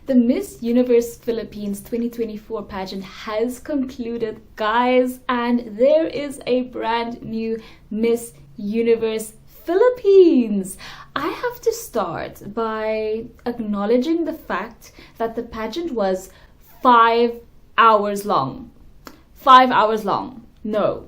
The Miss Universe Philippines 2024 pageant has concluded, guys, and there is a brand new Miss Universe Philippines. I have to start by acknowledging the fact that the pageant was 5 hours long. 5 hours long. No,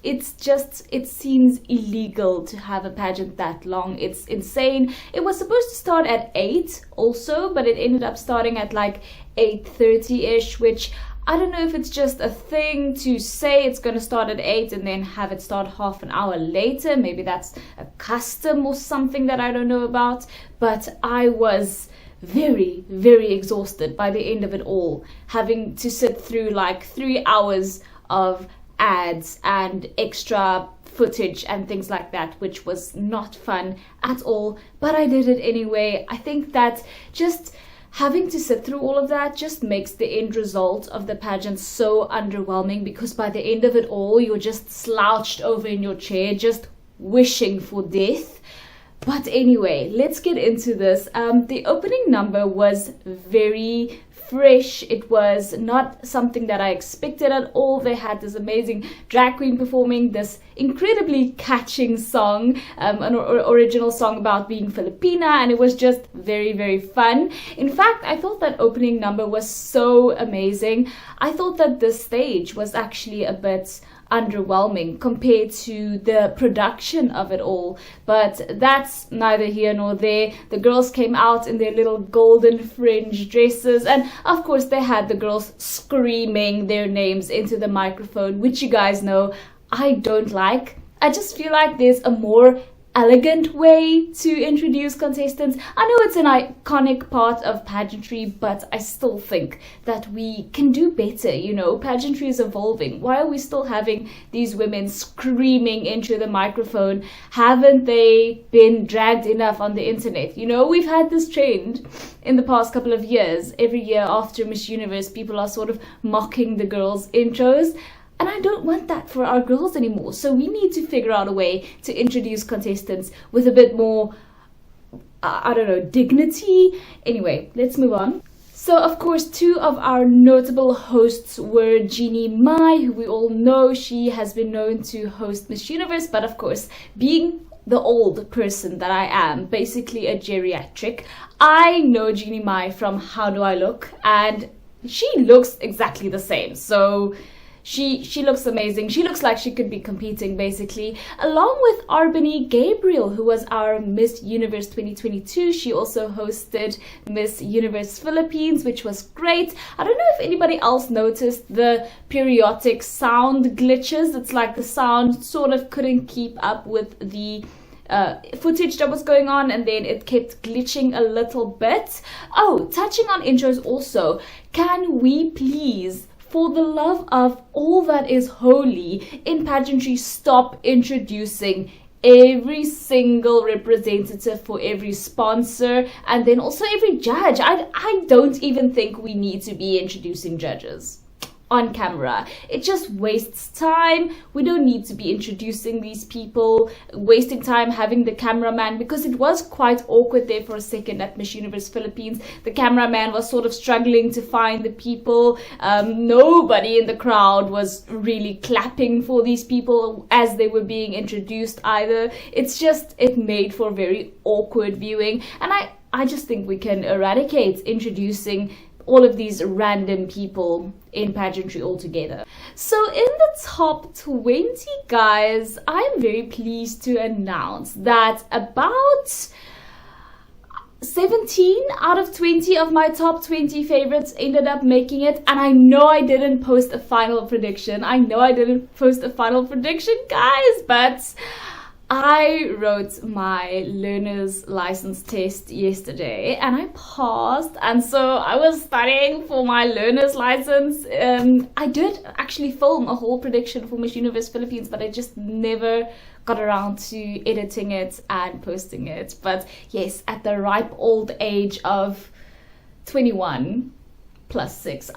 it seems illegal to have a pageant that long. It's insane. It was supposed to start at 8 also, but it ended up starting at like 8:30ish, which I don't know if it's just a thing to say it's going to start at 8 and then have it start half an hour later. Maybe that's a custom or something that I don't know about. But I was very, very exhausted by the end of it all, having to sit through like 3 hours of ads and extra footage and things like that, which was not fun at all, but I did it anyway. I think that just having to sit through all of that just makes the end result of the pageant so underwhelming, because by the end of it all, you're just slouched over in your chair, just wishing for death. But anyway, let's get into this. The opening number was very fresh. It was not something that I expected at all. They had this amazing drag queen performing this incredibly catching song, an original song about being Filipina, and it was just very, very fun. In fact, I thought that opening number was so amazing. I thought that this stage was actually a bit underwhelming compared to the production of it all, but that's neither here nor there. The girls came out in their little golden fringe dresses, and of course they had the girls screaming their names into the microphone, which you guys know I don't like. I just feel like there's a more elegant way to introduce contestants. I know it's an iconic part of pageantry, but I still think that we can do better. You know, pageantry is evolving. Why are we still having these women screaming into the microphone? Haven't they been dragged enough on the internet? You know, we've had this trend in the past couple of years. Every year after Miss Universe, people are sort of mocking the girls' intros. And I don't want that for our girls anymore. So we need to figure out a way to introduce contestants with a bit more, dignity. Anyway, let's move on. So, of course, two of our notable hosts were Jeannie Mai, who we all know. She has been known to host Miss Universe, but of course, being the old person that I am, basically a geriatric, I know Jeannie Mai from How Do I Look? And she looks exactly the same. So She looks amazing. She looks like she could be competing, basically, along with Arbany Gabriel, who was our Miss Universe 2022. She also hosted Miss Universe Philippines, which was great. I don't know if anybody else noticed the periodic sound glitches. It's like the sound sort of couldn't keep up with the footage that was going on, and then it kept glitching a little bit. Oh, touching on intros also, can we please, for the love of all that is holy in pageantry, stop introducing every single representative for every sponsor and then also every judge? I don't even think we need to be introducing judges on camera. It just wastes time. We don't need to be introducing these people, wasting time having the cameraman, because it was quite awkward there for a second at Miss Universe Philippines. The cameraman was sort of struggling to find the people. Nobody in the crowd was really clapping for these people as they were being introduced either. It made for very awkward viewing, and I just think we can eradicate introducing all of these random people in pageantry altogether. So in the top 20, guys, I'm very pleased to announce that about 17 out of 20 of my top 20 favorites ended up making it. And I know I didn't post a final prediction. Guys, but I wrote my learner's license test yesterday and I passed, and so I was studying for my learner's license. I did actually film a whole prediction for Miss Universe Philippines, but I just never got around to editing it and posting it. But yes, at the ripe old age of 21 plus 6,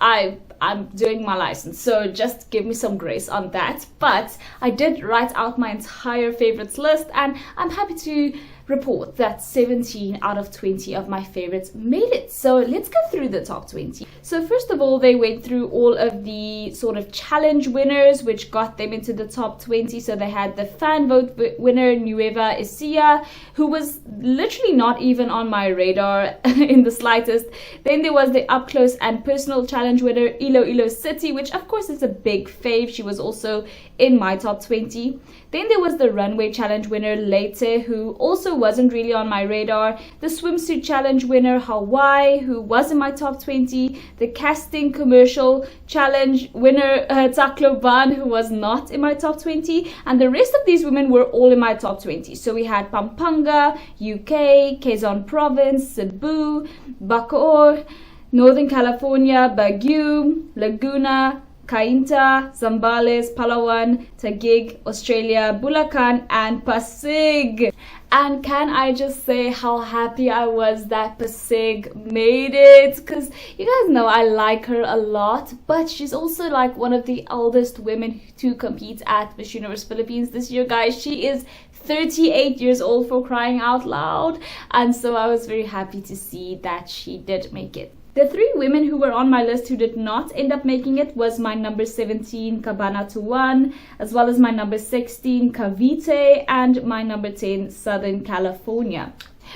I'm doing my license, so just give me some grace on that. But I did write out my entire favorites list, and I'm happy to report that 17 out of 20 of my favorites made it. So let's go through the top 20. So first of all, they went through all of the sort of challenge winners, which got them into the top 20. So they had the fan vote winner, Nueva Ecija, who was literally not even on my radar in the slightest. Then there was the up close and personal challenge winner, Ilo Ilo City, which of course is a big fave. She was also in my top 20. Then there was the runway challenge winner, Leite, who also wasn't really on my radar. The swimsuit challenge winner, Hawaii, who was in my top 20. The casting commercial challenge winner, Taklo Ban, who was not in my top 20. And the rest of these women were all in my top 20. So we had Pampanga, UK, Quezon Province, Cebu, Bacoor, Northern California, Baguio, Laguna, Cainta, Zambales, Palawan, Taguig, Australia, Bulacan, and Pasig. And can I just say how happy I was that Pasig made it? Because you guys know I like her a lot, but she's also like one of the eldest women to compete at Miss Universe Philippines this year, guys. She is 38 years old, for crying out loud. And so I was very happy to see that she did make it. The three women who were on my list who did not end up making it was my number 17, Cabana Tuan, as well as my number 16, Cavite, and my number 10, Southern California.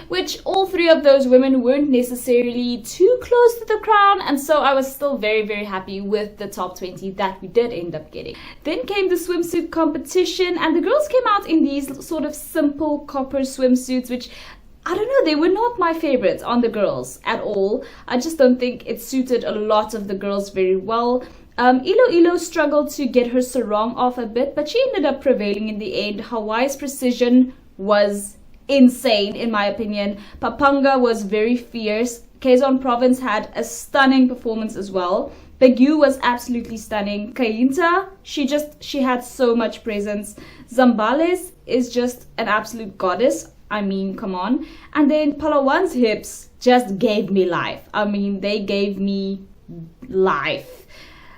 Which all three of those women weren't necessarily too close to the crown, and so I was still very, very happy with the top 20 that we did end up getting. Then came the swimsuit competition, and the girls came out in these sort of simple copper swimsuits, which I don't know, they were not my favorites on the girls at all. I just don't think it suited a lot of the girls very well. Ilo Ilo struggled to get her sarong off a bit, but she ended up prevailing in the end. Hawaii's precision was insane, in my opinion. Papanga was very fierce. Quezon Province had a stunning performance as well. Baguio was absolutely stunning. Cainta, she had so much presence. Zambales is just an absolute goddess. I mean, come on. And then Palawan's hips just gave me life. I mean, they gave me life.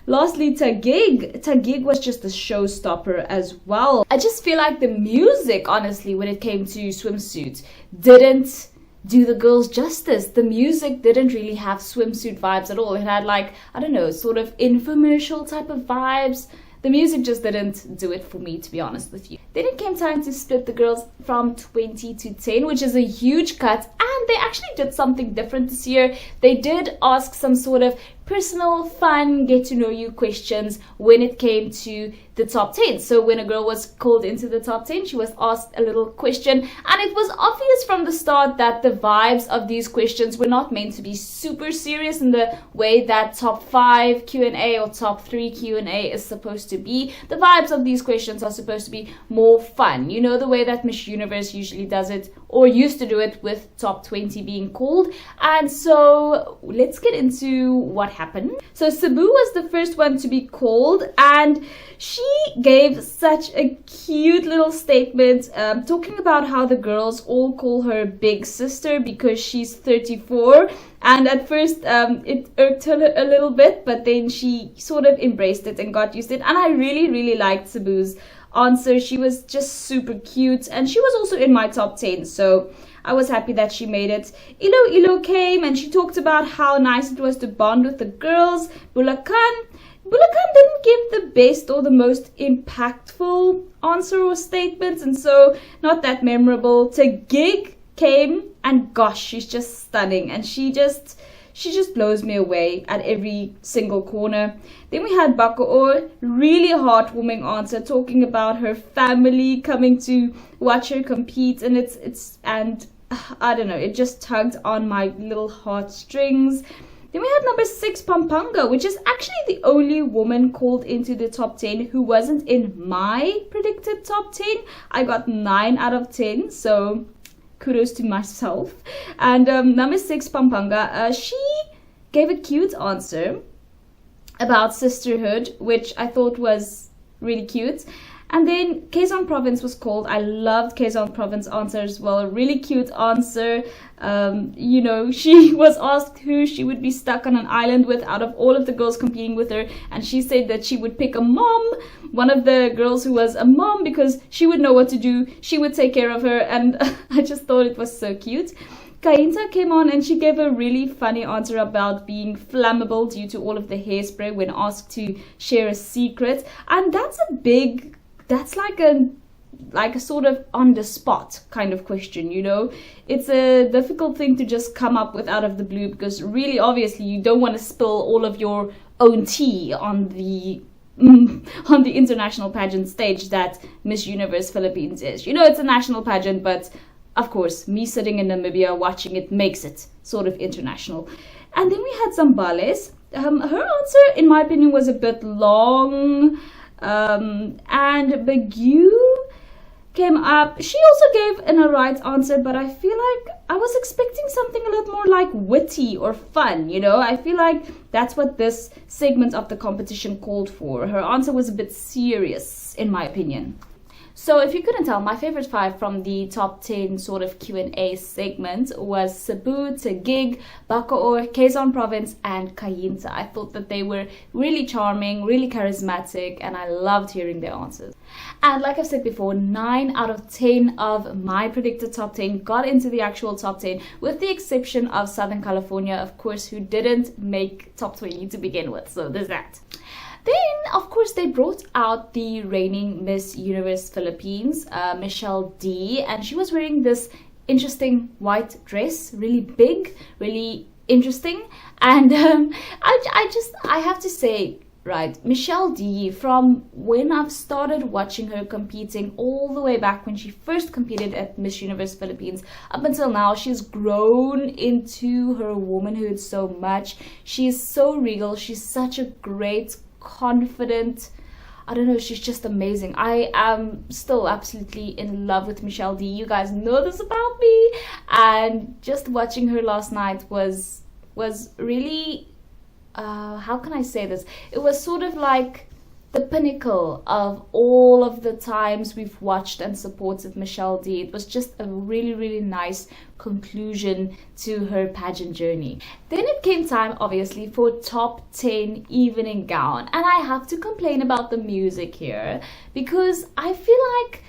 Lastly, Taguig was just a showstopper as well. I just feel like the music, honestly, when it came to swimsuits, didn't do the girls justice. The music didn't really have swimsuit vibes at all. It had like, I don't know, sort of infomercial type of vibes. The music just didn't do it for me, to be honest with you. Then it came time to split the girls from 20 to 10, which is a huge cut. And they actually did something different this year. They did ask some sort of personal, fun, get to know you questions when it came to the top 10. So when a girl was called into the top 10, she was asked a little question. And it was obvious from the start that the vibes of these questions were not meant to be super serious in the way that top 5 Q&A or top 3 Q&A is supposed to be. The vibes of these questions are supposed to be more fun. You know, the way that Miss Universe usually does it, or used to do it, with top 20 being called. And so let's get into what happened. So Cebu was the first one to be called, and she gave such a cute little statement talking about how the girls all call her big sister because she's 34. And at first it irked her a little bit, but then she sort of embraced it and got used to it. And I really, really liked Cebu's answer. She was just super cute, and she was also in my top 10, so I was happy that she made it. Ilo Ilo came and she talked about how nice it was to bond with the girls. Bulacan didn't give the best or the most impactful answer or statements, and so not that memorable. Taguig came, and gosh, she's just stunning, and she just blows me away at every single corner. Then we had Bacoor, really heartwarming answer, talking about her family coming to watch her compete, and and I don't know, it just tugged on my little heartstrings. Then we had number 6, Pampanga, which is actually the only woman called into the top 10 who wasn't in my predicted top 10. I got 9 out of 10, so kudos to myself. And number 6, Pampanga, she gave a cute answer about sisterhood, which I thought was really cute. And then Quezon Province was called. I loved Quezon Province answer as well. A really cute answer. She was asked who she would be stuck on an island with out of all of the girls competing with her. And she said that she would pick a mom, one of the girls who was a mom, because she would know what to do. She would take care of her. And I just thought it was so cute. Kainta came on and she gave a really funny answer about being flammable due to all of the hairspray when asked to share a secret. And that's like a sort of on the spot kind of question, It's a difficult thing to just come up with out of the blue, because really obviously you don't want to spill all of your own tea on the international pageant stage that Miss Universe Philippines is. It's a national pageant, but of course, me sitting in Namibia watching it makes it sort of international. And then we had Zambales. Her answer, in my opinion, was a bit long. And Bagu came up. She also gave a right answer, but I feel like I was expecting something a little more like witty or fun, I feel like that's what this segment of the competition called for. Her answer was a bit serious, in my opinion. So if you couldn't tell, my favorite 5 from the top 10 sort of Q&A segment was Cebu, Taguig, Bacoor, Quezon Province, and Kayinta. I thought that they were really charming, really charismatic, and I loved hearing their answers. And like I've said before, 9 out of 10 of my predicted top 10 got into the actual top 10, with the exception of Southern California, of course, who didn't make top 20 to begin with. So there's that. Then, of course, they brought out the reigning Miss Universe Philippines, Michelle Dee, and she was wearing this interesting white dress, really big, really interesting. And I have to say, right, Michelle Dee, from when I've started watching her competing all the way back when she first competed at Miss Universe Philippines up until now, she's grown into her womanhood so much. She's so regal. She's such a great, confident, she's just amazing. I am still absolutely in love with Michelle Dee. You guys know this about me, and just watching her last night was really how can I say this? It was sort of like the pinnacle of all of the times we've watched and supported Michelle Dee. It was just a really, really nice conclusion to her pageant journey. Then it came time, obviously, for top 10 evening gown. And I have to complain about the music here, because I feel like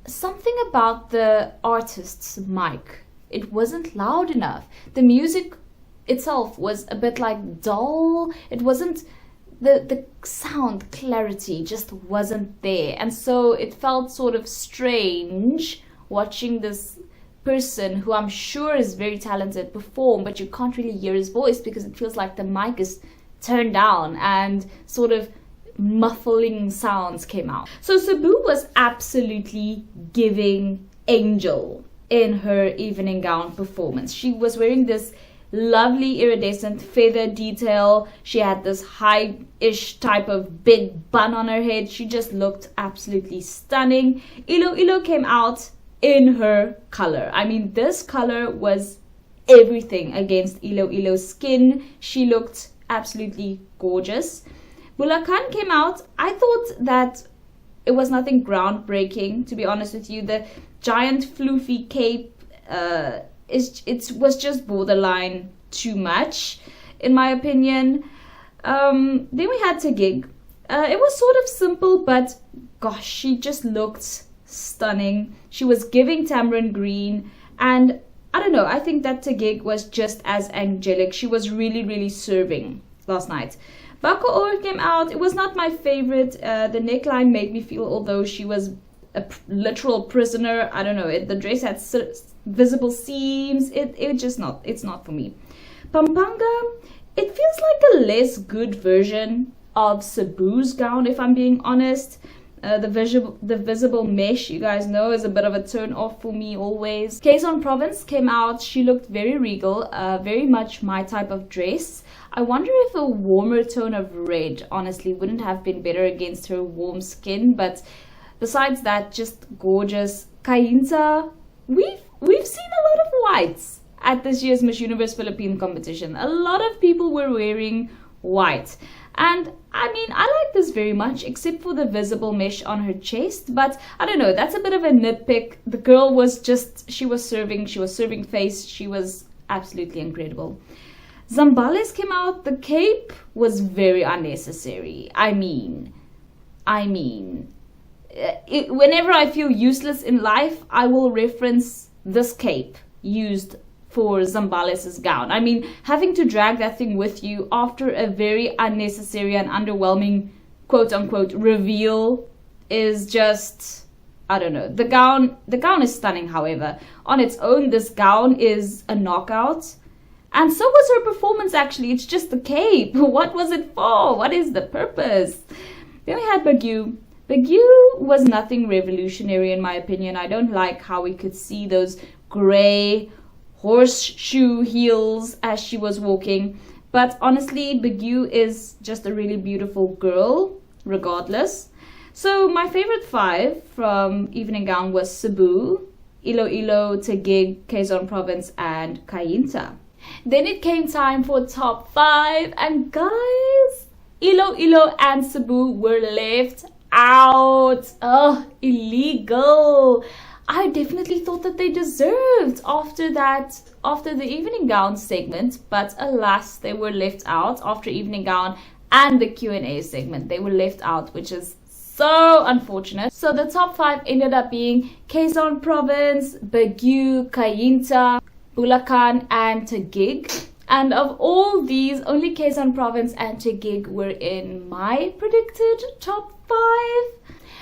something about the artist's mic, it wasn't loud enough. The music itself was a bit like dull. It wasn't, the sound clarity just wasn't there, and so it felt sort of strange watching this person, who I'm sure is very talented, perform, but you can't really hear his voice because it feels like the mic is turned down and sort of muffling sounds came out. So Cebu was absolutely giving angel in her evening gown performance. She was wearing this lovely iridescent feather detail. She had this high-ish type of big bun on her head. She just looked absolutely stunning. Ilo came out in her color. I mean, this color was everything against Ilo's skin. She looked absolutely gorgeous. Bulacan came out. I thought that it was nothing groundbreaking, to be honest with you. The giant floofy cape it was just borderline too much, in my opinion. Then we had Taguig. It was sort of simple, but gosh, she just looked stunning. She was giving tamarind green, and I don't know, I think that Taguig was just as angelic. She was really, really serving last night. Bacoor came out. It was not my favorite. The neckline made me feel, although she was a literal prisoner, I don't know, the dress had visible seams. It's not for me. Pampanga, it feels like a less good version of Cebu's gown, if I'm being honest. The visible mesh, you guys know, is a bit of a turn off for me always. Quezon Province came out. She looked very regal, very much my type of dress. I wonder if a warmer tone of red, honestly, wouldn't have been better against her warm skin. But besides that, just gorgeous. Kayinta, we've seen a lot of whites at this year's Miss Universe Philippines competition. A lot of people were wearing white. And I mean, I like this very much, except for the visible mesh on her chest. But I don't know, that's a bit of a nitpick. The girl was just, she was serving face. She was absolutely incredible. Zambales came out. The cape was very unnecessary. I mean, whenever I feel useless in life, I will reference this cape used for Zambales' gown. I mean, having to drag that thing with you after a very unnecessary and underwhelming quote-unquote reveal is just, I don't know. The gown is stunning, however. On its own, this gown is a knockout. And so was her performance, actually. It's just the cape. What was it for? What is the purpose? Then we had Bagu. Bagu was nothing revolutionary, in my opinion. I don't like how we could see those grey horseshoe heels as she was walking. But honestly, Bagu is just a really beautiful girl, regardless. So my favorite 5 from Evening Gown was Cebu, Iloilo, Taguig, Quezon Province, and Cainta. Then it came time for top 5, and guys, Iloilo and Cebu were left out. Oh, illegal. I definitely thought that they deserved after the Evening Gown segment, but alas, they were left out after Evening Gown and the Q&A segment. They were left out, which is so unfortunate. So the top 5 ended up being Quezon Province, Bagu, Cainta, Bulacan, and Taguig. And of all these, only Quezon Province and Taguig were in my predicted top 5.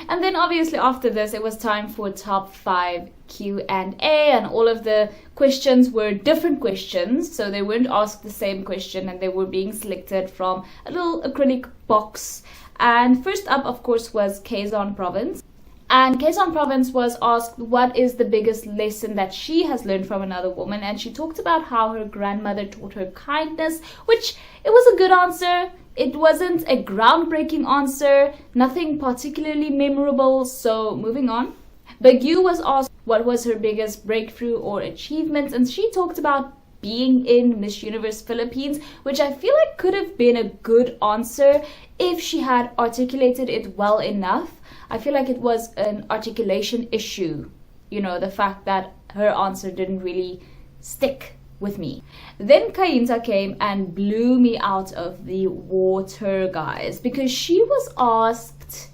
And then obviously after this, it was time for top 5 Q&A, and all of the questions were different questions. So they weren't asked the same question, and they were being selected from a little acrylic box. And first up, of course, was Quezon Province. And Quezon Province was asked what is the biggest lesson that she has learned from another woman. And she talked about how her grandmother taught her kindness, which it was a good answer. It wasn't a groundbreaking answer, nothing particularly memorable, so moving on. Bagu was asked what was her biggest breakthrough or achievement, and she talked about being in Miss Universe Philippines, which I feel like could have been a good answer if she had articulated it well enough. I feel like it was an articulation issue, you know, the fact that her answer didn't really stick with me. Then Cainta came and blew me out of the water, guys, because she was asked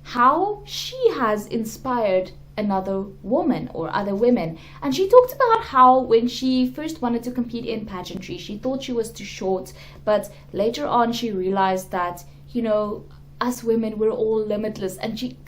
how she has inspired another woman or other women. And she talked about how when she first wanted to compete in pageantry, she thought she was too short, but later on she realized that, you know, us women, we're all limitless. And she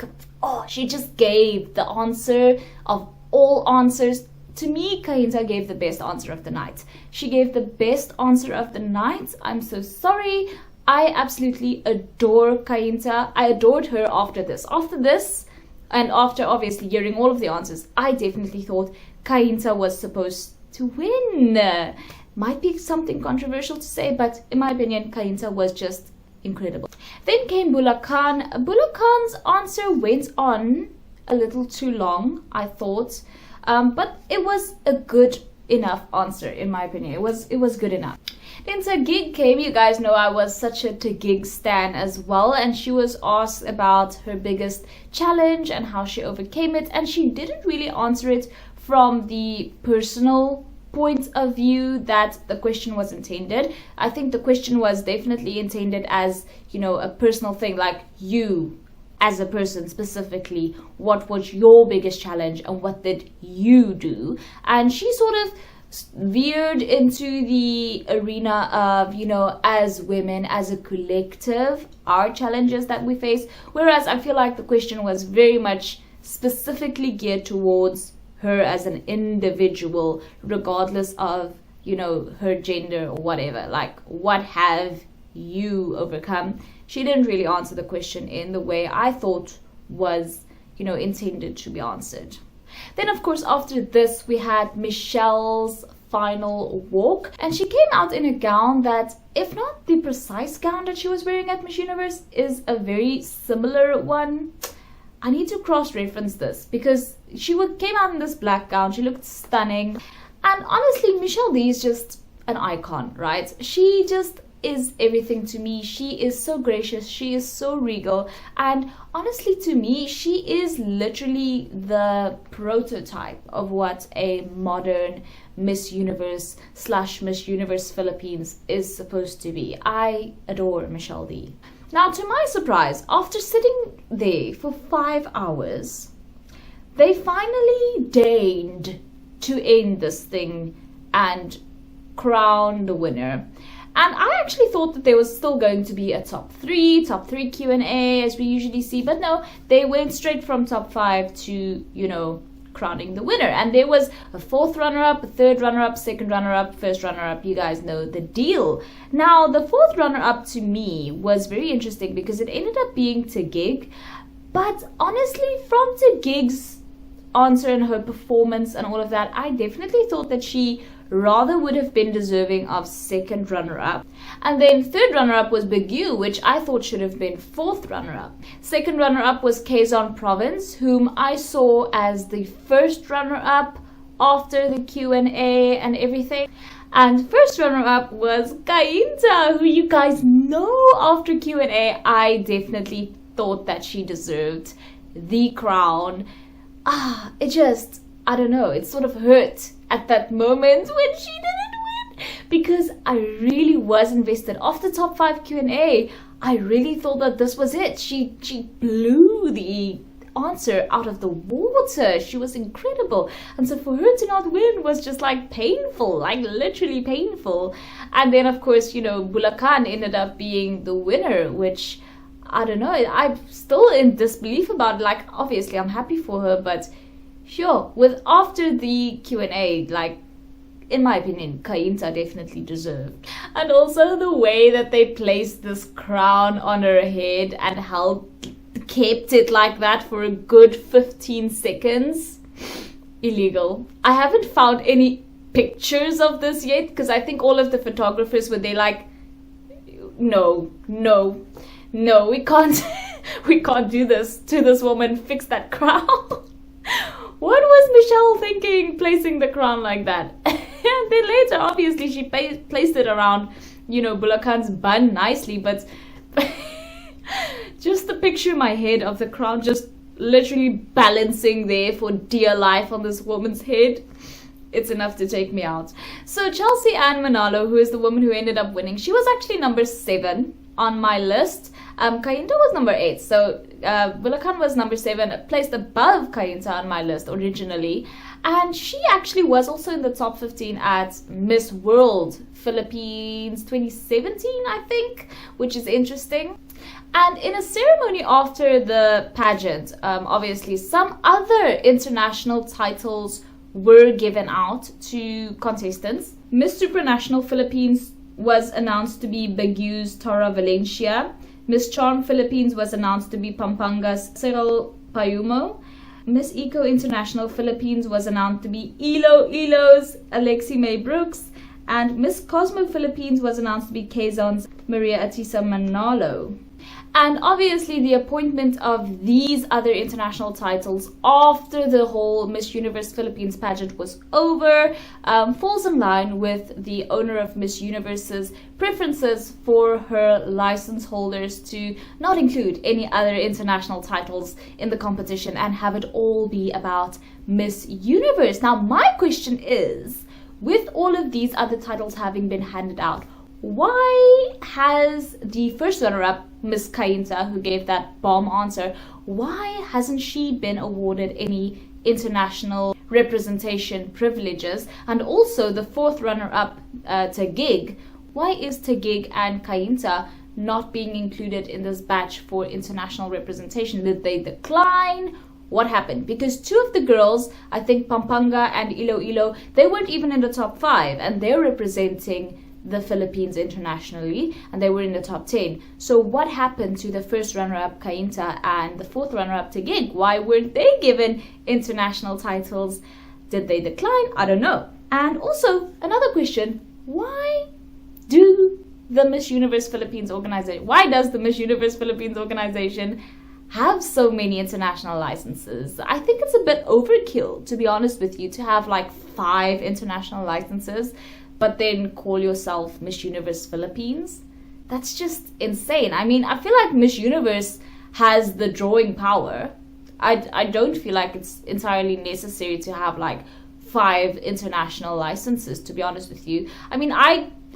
just gave the answer of all answers. To me, Cainta gave the best answer of the night. She gave the best answer of the night. I'm so sorry. I absolutely adore Cainta. I adored her after this. After this, and after obviously hearing all of the answers, I definitely thought Cainta was supposed to win. Might be something controversial to say, but in my opinion, Cainta was just incredible. Then came Bulacan. Bulacan's answer went on a little too long, I thought. But it was a good enough answer, in my opinion. It was good enough. Then Taguig came. You guys know I was such a Taguig stan as well, and she was asked about her biggest challenge and how she overcame it, and she didn't really answer it from the personal point of view that the question was intended. I think the question was definitely intended as, you know, a personal thing, like you as a person specifically, what was your biggest challenge and what did you do? And she sort of veered into the arena of, you know, as women, as a collective, our challenges that we face, whereas I feel like the question was very much specifically geared towards her as an individual, regardless of, you know, her gender or whatever. Like, what have you overcome? She didn't really answer the question in the way I thought was, you know, intended to be answered. Then, of course, after this, we had Michelle's final walk, and she came out in a gown that, if not the precise gown that she was wearing at Miss Universe, is a very similar one. I need to cross-reference this because she came out in this black gown. She looked stunning, and honestly, Michelle Dee is just an icon, right? She just is everything to me. She is so gracious, she is so regal, and honestly, to me, she is literally the prototype of what a modern Miss Universe / Miss Universe Philippines is supposed to be. I adore Michelle Dee. Now, to my surprise, after sitting there for 5 hours, they finally deigned to end this thing and crown the winner. And I actually thought that there was still going to be a top three Q&A as we usually see, but no, they went straight from top 5 to, crowning the winner. And there was a 4th runner-up, a 3rd runner-up, 2nd runner-up, 1st runner-up. You guys know the deal. Now, the 4th runner-up to me was very interesting because it ended up being Tagig. But honestly, from Tagig's answer and her performance and all of that, I definitely thought that she rather would have been deserving of 2nd runner-up. And then 3rd runner-up was Bagu, which I thought should have been 4th runner-up. 2nd runner-up was Quezon Province, whom I saw as the 1st runner-up after the Q&A and everything. And 1st runner-up was Cainta, who you guys know after Q&A, I definitely thought that she deserved the crown. I don't know, it sort of hurt at that moment when she didn't win, because I really was invested. After top 5 Q&A, I really thought that this was it. She blew the answer out of the water. She was incredible. And so for her to not win was just like painful, like literally painful. And then of course, Bulacan ended up being the winner, which I don't know, I'm still in disbelief about it. Like, obviously I'm happy for her, but sure, after the Q&A, like, in my opinion, Cainta definitely deserved. And also the way that they placed this crown on her head and kept it like that for a good 15 seconds. Illegal. I haven't found any pictures of this yet, because I think all of the photographers were there like, no, we can't we can't do this to this woman. Fix that crown. What was Michelle thinking, placing the crown like that? And then later, obviously, she placed it around, Bulacan's bun nicely, but just the picture in my head of the crown just literally balancing there for dear life on this woman's head, it's enough to take me out. So Chelsea Anne Manalo, who is the woman who ended up winning, she was actually number 7 on my list. Cainta was number 8, so Bulacan was number 7, placed above Cainta on my list originally, and she actually was also in the top 15 at Miss World Philippines 2017, I think, which is interesting. And in a ceremony after the pageant, obviously some other international titles were given out to contestants. Miss Supranational Philippines was announced to be Baguio's Tara Valencia. Miss Charm Philippines was announced to be Pampanga's Cyril Payumo. Miss Eco International Philippines was announced to be Ilo's Alexi May Brooks. And Miss Cosmo Philippines was announced to be Quezon's Maria Atisa Manalo. And obviously the appointment of these other international titles after the whole Miss Universe Philippines pageant was over falls in line with the owner of Miss Universe's preferences for her license holders to not include any other international titles in the competition and have it all be about Miss Universe. Now my question is, with all of these other titles having been handed out, why has the first runner-up, Miss Cainta, who gave that bomb answer, why hasn't she been awarded any international representation privileges? And also the 4th runner-up, Tagig, why is Tagig and Cainta not being included in this batch for international representation? Did they decline? What happened? Because 2 of the girls, I think Pampanga and Ilo, they weren't even in the top 5, and they're representing the Philippines internationally, and they were in the top 10. So what happened to the first runner-up Cainta and the 4th runner-up Tagig? Why weren't they given international titles? Did they decline? I don't know. And also another question, why does the Miss Universe Philippines organization have so many international licenses? I think it's a bit overkill, to be honest with you, to have like 5 international licenses but then call yourself Miss Universe Philippines. That's just insane. I mean, I feel like Miss Universe has the drawing power. I don't feel like it's entirely necessary to have like 5 international licenses, to be honest with you. I mean,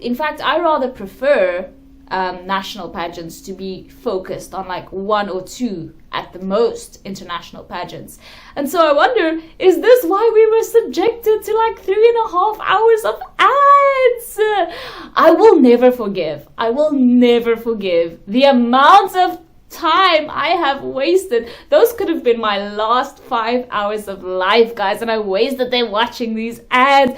in fact, I rather prefer national pageants to be focused on like 1 or 2 at the most international pageants. And so I wonder, is this why we were subjected to like 3.5 hours of ads? I will never forgive the amount of time I have wasted. Those could have been my last 5 hours of life, guys, and I wasted them watching these ads.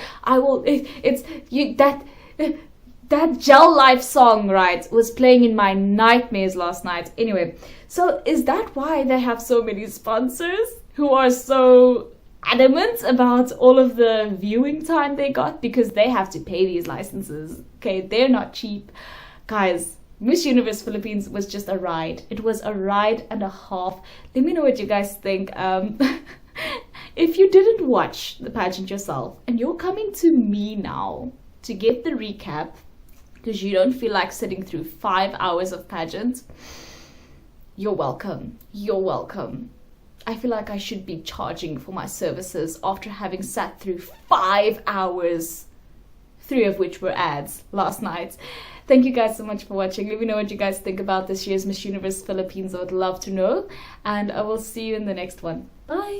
That Gel Life song, right, was playing in my nightmares last night. Anyway, so is that why they have so many sponsors who are so adamant about all of the viewing time they got? Because they have to pay these licenses, okay? They're not cheap. Guys, Miss Universe Philippines was just a ride. It was a ride and a half. Let me know what you guys think. If you didn't watch the pageant yourself and you're coming to me now to get the recap, because you don't feel like sitting through 5 hours of pageant, you're welcome. You're welcome. I feel like I should be charging for my services after having sat through 5 hours, 3 of which were ads last night. Thank you guys so much for watching. Let me know what you guys think about this year's Miss Universe Philippines. I would love to know. And I will see you in the next one. Bye.